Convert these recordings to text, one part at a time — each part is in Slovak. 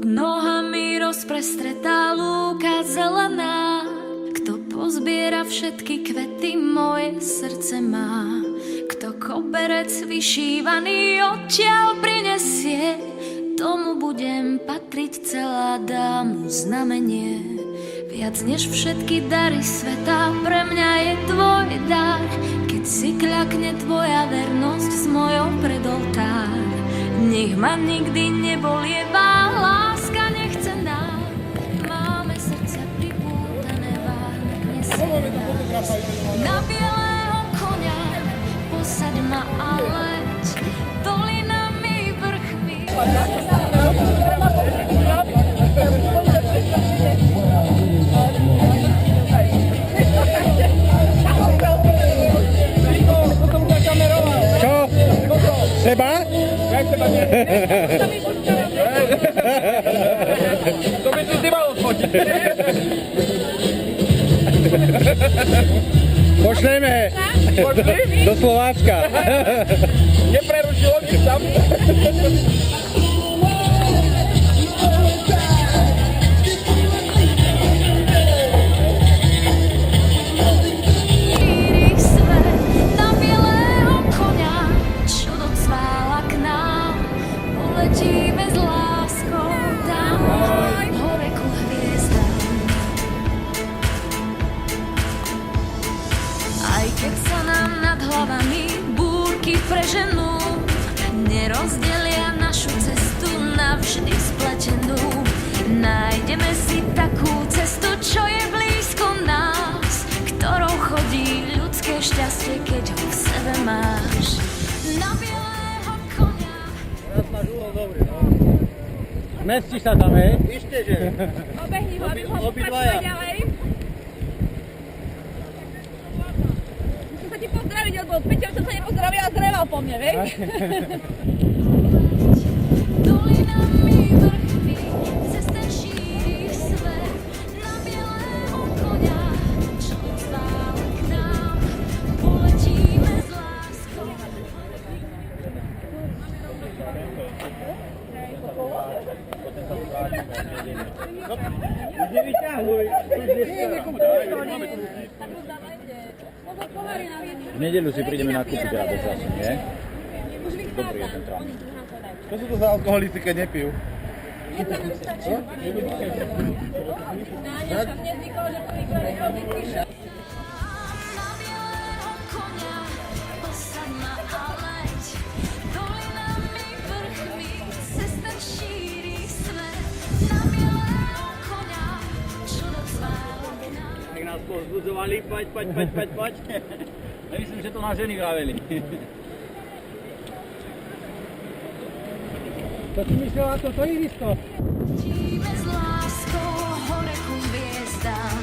nohami rozprestretá lúka zelená. Kto pozbiera všetky kvety, moje srdce má. Kto koberec vyšívaný odtiaľ prinesie, tomu budem patriť celá, dám mu znamenie. Viac než všetky dary sveta, pre mňa je tvoj dar. Keď si kľakne tvoja vernosť s mojou pred oltár. Nech ma nikdy nebolievá láska nechcená. Máme srdce pripútané, váhne nesie. Na bielého konia posaď ma a leď dolinami vrchmi. Čo? Seba? Jak seba nie? To by si ty mal odfotiť. Pošleme Pošli? do Slovácka. Neprerušilo mi tam. Letíme s láskou tam hore ku hviezdám. Aj keď sa nám nad hlavami búrky preženú, nerozdelia našu cestu navždy spletenú. Nájdeme si takú cestu, čo je blízko nás, ktorou chodí ľudské šťastie, keď ho v sebe máš. Na bielého konia. Raz máš úhol dobrý, no. Zmestí sa tam, hej? Ište, že? Obehni ho, aby ho Obidvaja. pačila ďalej. Musím sa ti pozdraviť, lebo Peťo som sa nepozdravil a zreval po mne, vieš? Dolinami vrchmi, cez ten šíri svet, na bielého konia, čo zvála k nám, poletíme s láskou. Nevyťahuj. V nedeľu si prídeme nakúpiť rádo zase, nie? Dobrý je ten trámik. Čo sú to za alkoholici, keď nepijú? Náňa sa nezvykol, že to Na bielého konia, posaď ma a leď, dolinami vrchmi, cez ten šíri svet, na bielého konia, čo docvála k nám. Tak nás povzbudzovali, poď. Ja myslím, že to na ženy vraveli. To si myslela toto irisko? Letíme s láskou hore ku hviezdám.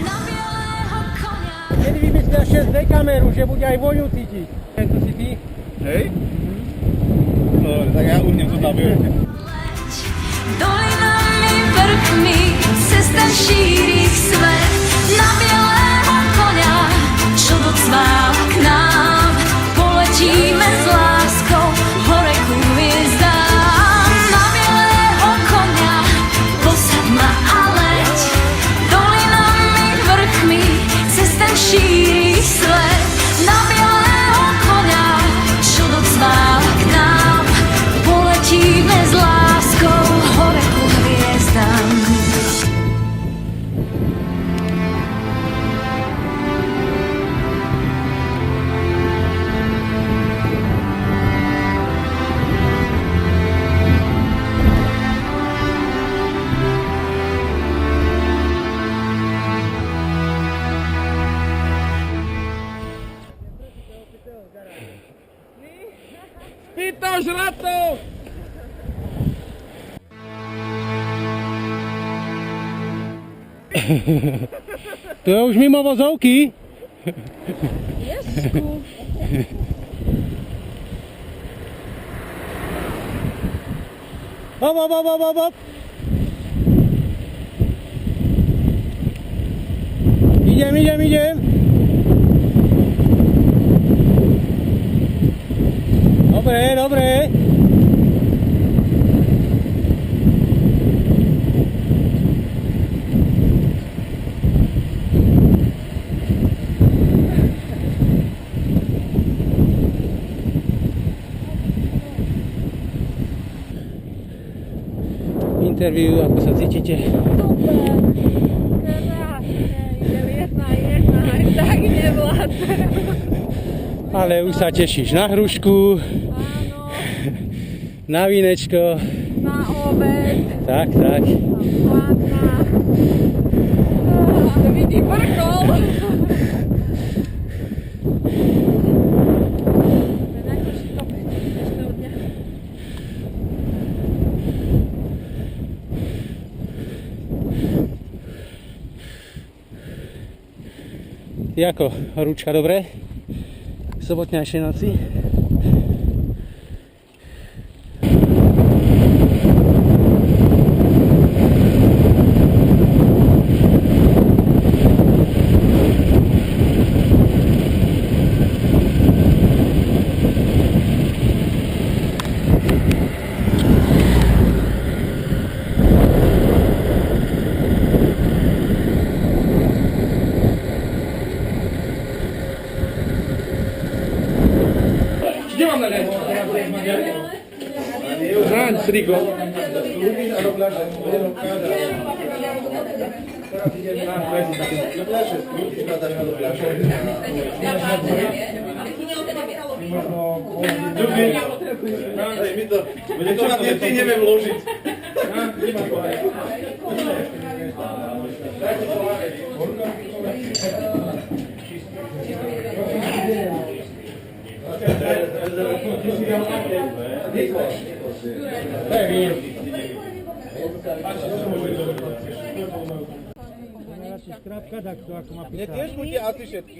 Na bielého konia. Kedy vymyslia 6D kameru, že bude aj voňu cítiť. To si ty? Hej? Dobre, tak ja už to nabiju. Leď dolinami vrchmi, cez ten šíri svet, na bielého konia, čo docvála k nám, poletíme s láskou hore ku hviezdám. Na bielého konia, posaď ma a leď, dolinami vrchmi, cez ten šíri svet, na bielého konia, čo docvála k nám, poletíme s láskou hore ku hviezdám. Pýto žratu! To je už mimo vozovky? Ježku. Hop, hop, hop, hop, hop, hop. Idem, idem, idem. Dobre, dobre. Interview, ako sa cítite? Super. Krásne. Idem jedna, aj tak nevládne. Ale už sa tešíš na hrušku, Áno, na vínečko. na obed, Tak, tak. hladná. Ale vidím vrchol. Najhorší kopec dnešného dňa. Ty ako, horúčka dobre? V sobotňajšej noci? Gdzie mam nagrać? Zań, Srigo. Bude to na deti neviem vložiť. Skrátka, tak to ako má Mne tiež buďte asi všetky.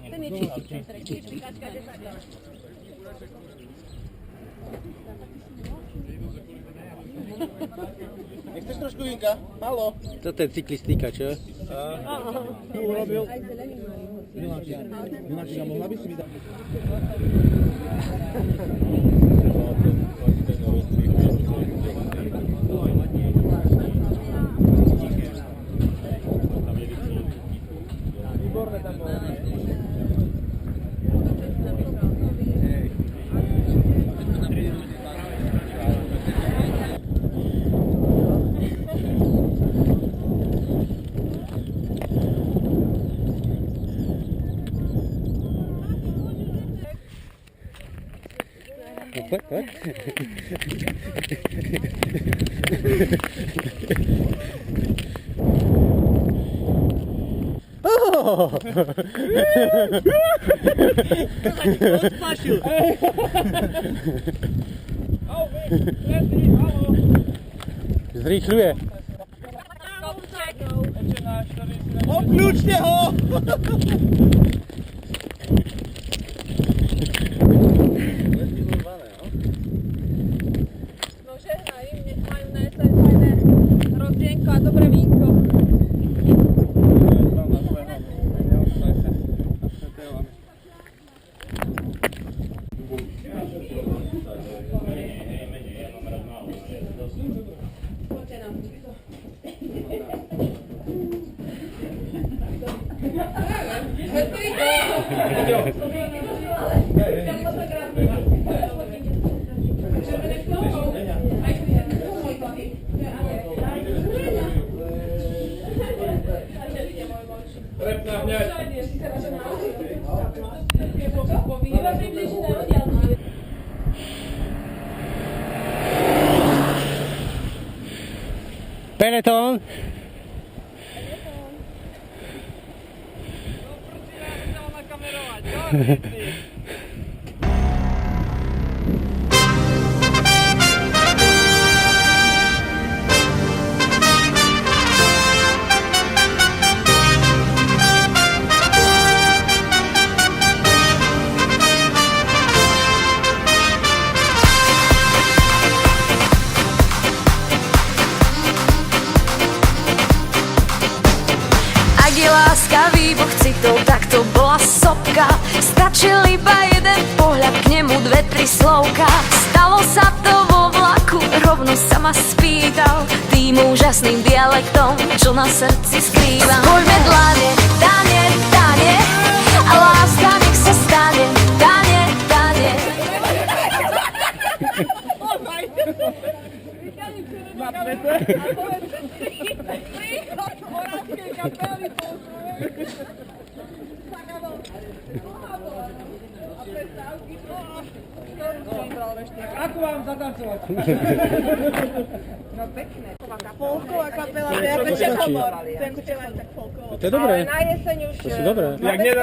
Ten je čistý, čistýkačka, 10 eur. Nechceš trošku vinka? Haló? Toto je cyklistika, čo? Tu urobil. Miláčika, mohla by si mi dať? Výborné tam bolo. Poď, poď. Zrýchľuje. Obklúčte ho! No žehnaj im, nech majú na jeseň fajné rozdienko a dobré vínko. Peloton. neviedol, tak to bola sopka. Stačil iba jeden pohľad, k nemu 2-3 slovka. Stalo sa to vo vlaku, rovno sa ma spýtal tým úžasným dialektom, čo na srdci skrývam. Poďme dlane, dane, dane, a láska nech sa stane, dane, dane. Ako vám zatancovať? No pekné. Folková kapela, to je ako Čechobor. To je ako tak folkovo. To je dobré. Ale na jeseň už... To sú dobré. Jak nie-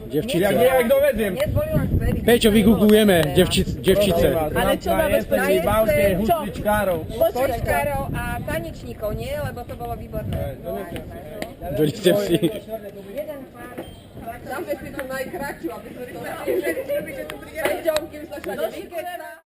Devčice. Jak nejak dovediem. Nezvolila vtedy. Pečo, vykukujeme, devčice. Ale čo má bezpečí? Bavte husličkárov. Hosličkárov a taničníkov, nie? Lebo to bolo výborné. Dojdite si. Jeden pár. Dáme si tú najkračšiu, aby sme to... Že tu príde... Peťom, kým sa všade vykeca.